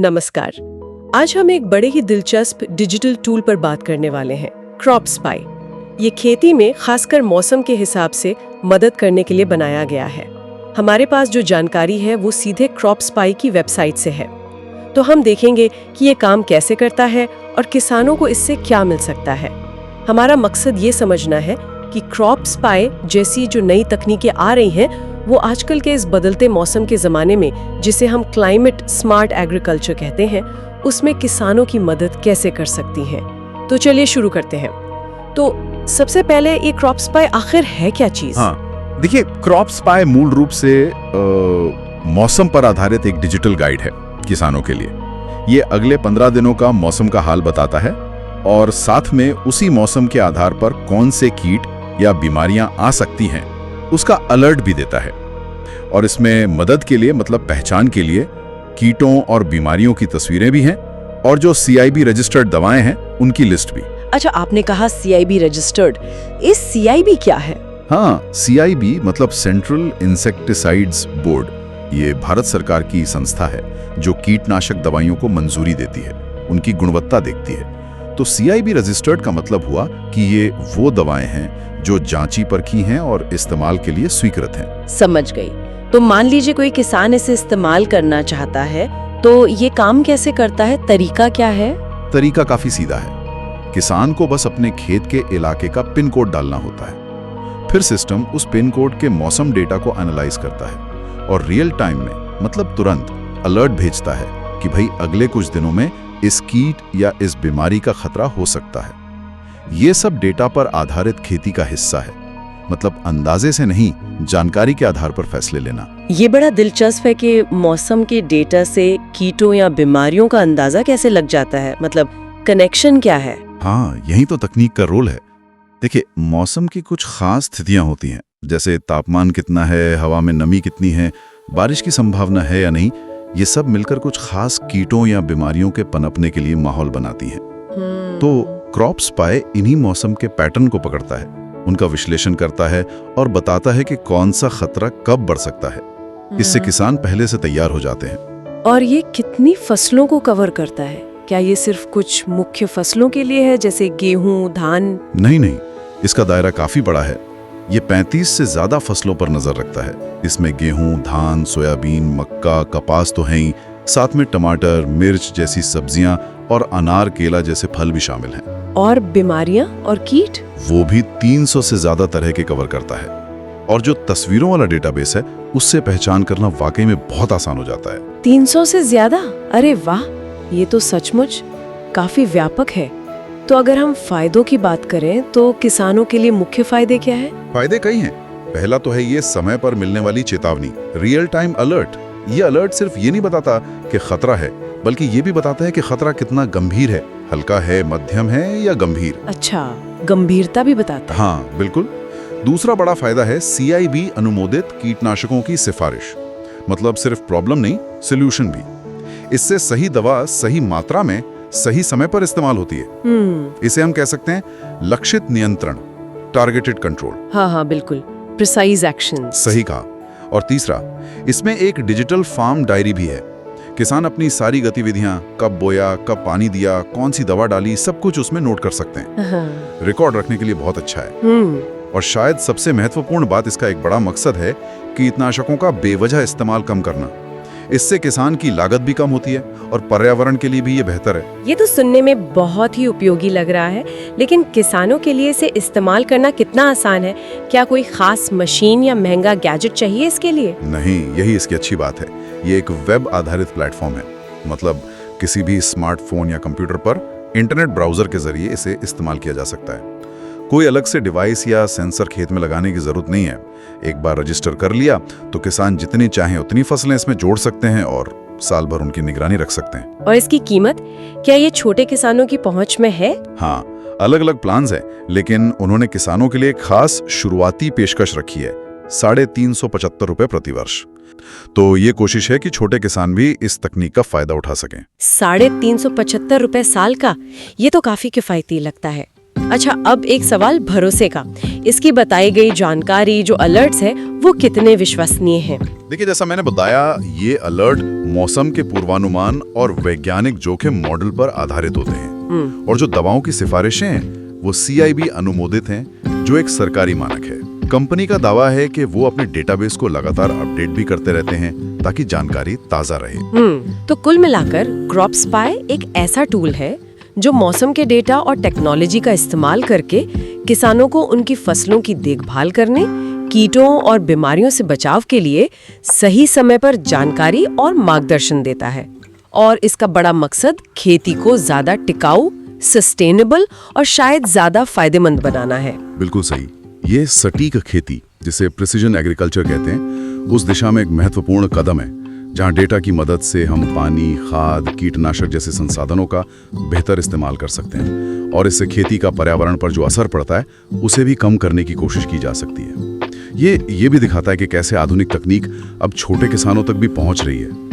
नमस्कार। आज हम एक बड़े ही दिलचस्प डिजिटल टूल पर बात करने वाले हैं, क्रॉप स्पाई। ये खेती में खासकर मौसम के हिसाब से मदद करने के लिए बनाया गया है। हमारे पास जो जानकारी है वो सीधे क्रॉप स्पाई की वेबसाइट से है। तो हम देखेंगे कि ये काम कैसे करता है और किसानों को इससे क्या मिल सकता है। हमारा मकसद ये समझना है कि क्रॉप स्पाई जैसी जो नई तकनीकें आ रही हैं वो आजकल के इस बदलते मौसम के ज़माने में, जिसे हम क्लाइमेट स्मार्ट एग्रीकल्चर कहते हैं, उसमें किसानों की मदद कैसे कर सकती हैं। तो चलिए शुरू करते हैं। तो सबसे पहले ये क्रॉप स्पाई आखिर है क्या चीज़? हाँ, देखिए, क्रॉप स्पाई मूल रूप से मौसम पर आधारित एक डिजिटल गाइड है किसानों के लिए। ये अगले 15 दिनों का मौसम का हाल बताता है और साथ में उसी मौसम के आधार पर कौन से कीट या बीमारियां आ सकती हैं उसका अलर्ट भी देता है। और इसमें मदद के लिए, मतलब पहचान के लिए, कीटों और बीमारियों की तस्वीरें भी हैं और जो CIB रजिस्टर्ड दवाएं हैं उनकी लिस्ट भी। अच्छा, आपने कहा CIB रजिस्टर्ड। इस CIB क्या है? हाँ, CIB मतलब सेंट्रल इंसेक्टिसाइड्स बोर्ड। ये भारत सरकार की संस्था है जो कीटनाशक दवाइयों को मंजूरी देती है, उनकी गुणवत्ता देखती है। तो CIB रजिस्टर्ड का मतलब हुआ कि ये वो दवाएं हैं जो जांची परखी हैं और इस्तेमाल के लिए स्वीकृत हैं। समझ गई। तो मान लीजिए कोई किसान इसे इस्तेमाल करना चाहता है, तो ये काम कैसे करता है? तरीका क्या है? तरीका काफी सीधा है। किसान को बस अपने खेत के इलाके का पिन कोड डालना होता है। फिर सिस्टम उस पिन कोड के मौसम डेटा को एनालाइज करता है और रियल टाइम में, मतलब तुरंत, अलर्ट भेजता है कि भाई अगले कुछ दिनों में इस कीट या इस बीमारी का खतरा हो सकता है। ये सब डेटा पर आधारित खेती का हिस्सा है, मतलब अंदाजे से नहीं, जानकारी के आधार पर फैसले लेना। ये बड़ा दिलचस्प है कि मौसम के डेटा से कीटों या बीमारियों का अंदाजा कैसे लग जाता है, मतलब कनेक्शन क्या है? हाँ, यही तो तकनीक का रोल है। देखिए, मौसम की कुछ खास स्थितियां होती हैं, जैसे तापमान कितना है, हवा में नमी कितनी है, बारिश की संभावना है या नहीं। ये सब मिलकर कुछ खास कीटों या बीमारियों के पनपने के लिए माहौल बनाती हैं। तो क्रॉप स्पाई इन्हीं मौसम के पैटर्न को पकड़ता है, उनका विश्लेषण करता है और बताता है कि कौन सा खतरा कब बढ़ सकता है। इससे किसान पहले से तैयार हो जाते हैं। और ये कितनी फसलों को कवर करता है? क्या ये सिर्फ कुछ मुख्य फसलों के लिए है, जैसे गेहूं, धान? नहीं, इसका दायरा काफी बड़ा है। ये 35 से ज्यादा फसलों पर नजर रखता है। इसमें गेहूं, धान, सोयाबीन, मक्का, कपास तो हैं ही, साथ में टमाटर, मिर्च जैसी सब्जियां और अनार, केला जैसे फल भी शामिल हैं। और बीमारियां और कीट? वो भी 300 से ज्यादा तरह के कवर करता है। और जो तस्वीरों वाला डेटाबेस है, उससे पहचान करना वाकई में बहुत आसान हो जाता है। 300 से ज्यादा? अरे वाह, ये तो सचमुच काफी व्यापक है। तो अगर हम फायदों की बात करें तो किसानों के लिए मुख्य फायदे क्या है? फायदे कई हैं। पहला तो है ये समय पर मिलने वाली चेतावनी, रियल टाइम अलर्ट। ये अलर्ट सिर्फ ये नहीं बताता कि खतरा है, बल्कि ये भी बताता है कि खतरा कितना गंभीर है, हल्का है, मध्यम है या गंभीर। अच्छा, गंभीरता भी बताता है। हाँ, बिल्कुल। दूसरा बड़ा फायदा है CIB अनुमोदित कीटनाशकों की सिफारिश, मतलब सिर्फ प्रॉब्लम नहीं, सोल्यूशन भी। इससे सही दवा सही मात्रा में सही समय पर इस्तेमाल होती है। इसे हम कह सकते हैं लक्षित नियंत्रण, टारगेटेड कंट्रोल। हाँ, बिल्कुल, प्रिसाइज एक्शन। सही कहा। और तीसरा, इसमें एक डिजिटल फार्म डायरी भी है। किसान अपनी सारी गतिविधियां, कब बोया, कब पानी दिया, कौन सी दवा डाली, सब कुछ उसमें नोट कर सकते हैं। रिकॉर्ड रखने के लिए बहुत अच्छा है। और शायद सबसे महत्वपूर्ण बात, इसका एक बड़ा मकसद है कीटनाशकों का बेवजह इस्तेमाल कम करना। इससे किसान की लागत भी कम होती है और पर्यावरण के लिए भी ये बेहतर है। ये तो सुनने में बहुत ही उपयोगी लग रहा है, लेकिन किसानों के लिए इसे इस्तेमाल करना कितना आसान है? क्या कोई खास मशीन या महंगा गैजेट चाहिए इसके लिए? नहीं, यही इसकी अच्छी बात है। ये एक वेब आधारित प्लेटफॉर्म है, मतलब किसी भी स्मार्टफोन या कंप्यूटर पर इंटरनेट ब्राउजर के जरिए इसे इस्तेमाल किया जा सकता है। कोई अलग से डिवाइस या सेंसर खेत में लगाने की जरूरत नहीं है। एक बार रजिस्टर कर लिया तो किसान जितनी चाहें उतनी फसलें इसमें जोड़ सकते हैं और साल भर उनकी निगरानी रख सकते हैं। और इसकी कीमत, क्या ये छोटे किसानों की पहुंच में है? हाँ, अलग अलग प्लान्स हैं, लेकिन उन्होंने किसानों के लिए खास शुरुआती पेशकश रखी है, 375 रुपए प्रति वर्ष। तो ये कोशिश है कि छोटे किसान भी इस तकनीक का फायदा उठा सकें। 375 रुपए साल का? ये तो काफी किफायती लगता है। अच्छा, अब एक सवाल भरोसे का। इसकी बताई गई जानकारी, जो अलर्ट्स है, वो कितने विश्वसनीय हैं? देखिए, जैसा मैंने बताया, ये अलर्ट मौसम के पूर्वानुमान और वैज्ञानिक जोखिम मॉडल पर आधारित होते हैं। और जो दवाओं की सिफारिशें हैं वो CIB अनुमोदित हैं, जो एक सरकारी मानक है। कंपनी का दावा है कि वो अपने डेटाबेस को लगातार अपडेट भी करते रहते हैं ताकि जानकारी ताज़ा रहे। तो कुल मिलाकर क्रॉप स्पाई एक ऐसा टूल है जो मौसम के डेटा और टेक्नोलॉजी का इस्तेमाल करके किसानों को उनकी फसलों की देखभाल करने, कीटों और बीमारियों से बचाव के लिए सही समय पर जानकारी और मार्गदर्शन देता है। और इसका बड़ा मकसद खेती को ज्यादा टिकाऊ, सस्टेनेबल और शायद ज्यादा फायदेमंद बनाना है। बिल्कुल सही। ये सटीक खेती, जिसे प्रिसीजन एग्रीकल्चर कहते हैं, उस दिशा में एक महत्वपूर्ण कदम है जहां डेटा की मदद से हम पानी, खाद, कीटनाशक जैसे संसाधनों का बेहतर इस्तेमाल कर सकते हैं और इससे खेती का पर्यावरण पर जो असर पड़ता है उसे भी कम करने की कोशिश की जा सकती है। ये भी दिखाता है कि कैसे आधुनिक तकनीक अब छोटे किसानों तक भी पहुंच रही है।